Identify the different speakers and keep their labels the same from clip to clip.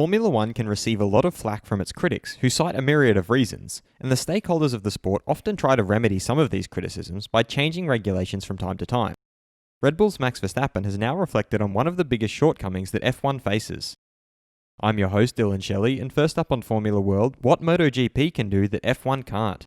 Speaker 1: Formula One can receive a lot of flack from its critics, who cite a myriad of reasons, and the stakeholders of the sport often try to remedy some of these criticisms by changing regulations from time to time. Red Bull's Max Verstappen has now reflected on one of the biggest shortcomings that F1 faces. I'm your host Dillon Shelley, and first up on Formula World, what MotoGP can do that F1 can't.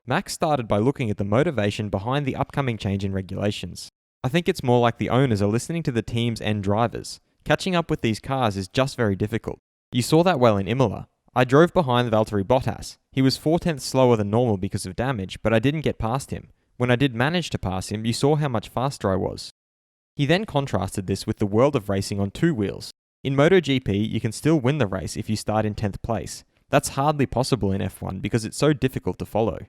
Speaker 1: Max started by looking at the motivation behind the upcoming change in regulations. I think it's more like the owners are listening to the teams and drivers. Catching up with these cars is just very difficult. You saw that well in Imola. I drove behind Valtteri Bottas. He was 4/10 slower than normal because of damage, but I didn't get past him. When I did manage to pass him, you saw how much faster I was. He then contrasted this with the world of racing on two wheels. In MotoGP, you can still win the race if you start in 10th place. That's hardly possible in F1 because it's so difficult to follow.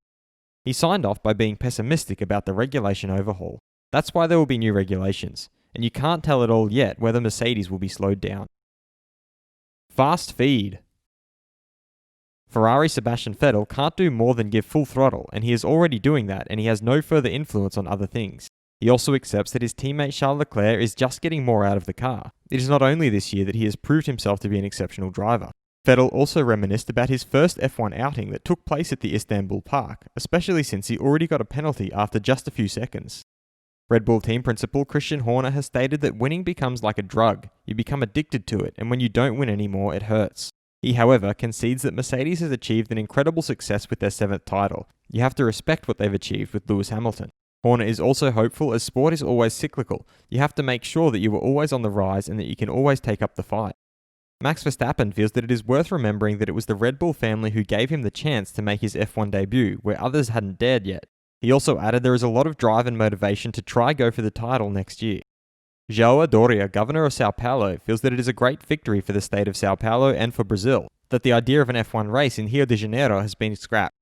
Speaker 1: He signed off by being pessimistic about the regulation overhaul. That's why there will be new regulations, and you can't tell at all yet whether Mercedes will be slowed down. Fast feed. Ferrari's Sebastian Vettel can't do more than give full throttle, and he is already doing that, and he has no further influence on other things. He also accepts that his teammate Charles Leclerc is just getting more out of the car. It is not only this year that he has proved himself to be an exceptional driver. Vettel also reminisced about his first F1 outing that took place at the Istanbul Park, especially since he already got a penalty after just a few seconds. Red Bull team principal Christian Horner has stated that winning becomes like a drug. You become addicted to it, and when you don't win anymore, it hurts. He, however, concedes that Mercedes has achieved an incredible success with their 7th title. You have to respect what they've achieved with Lewis Hamilton. Horner is also hopeful, as sport is always cyclical. You have to make sure that you are always on the rise and that you can always take up the fight. Max Verstappen feels that it is worth remembering that it was the Red Bull family who gave him the chance to make his F1 debut, where others hadn't dared yet. He also added there is a lot of drive and motivation to try go for the title next year. João Doria, governor of Sao Paulo, feels that it is a great victory for the state of Sao Paulo and for Brazil, that the idea of an F1 race in Rio de Janeiro has been scrapped.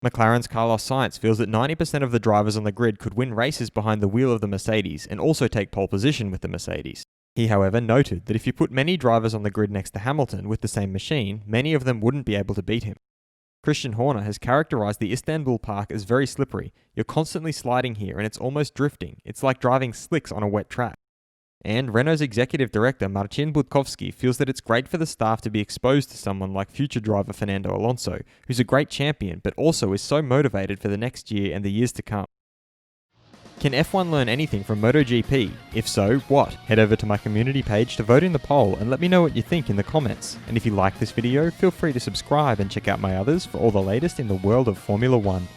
Speaker 1: McLaren's Carlos Sainz feels that 90% of the drivers on the grid could win races behind the wheel of the Mercedes and also take pole position with the Mercedes. He, however, noted that if you put many drivers on the grid next to Hamilton with the same machine, many of them wouldn't be able to beat him. Christian Horner has characterized the Istanbul Park as very slippery. You're constantly sliding here and it's almost drifting. It's like driving slicks on a wet track. And Renault's executive director Marcin Budkowski feels that it's great for the staff to be exposed to someone like future driver Fernando Alonso, who's a great champion but also is so motivated for the next year and the years to come. Can F1 learn anything from MotoGP? If so, what? Head over to my community page to vote in the poll and let me know what you think in the comments. And if you like this video, feel free to subscribe and check out my others for all the latest in the world of Formula One.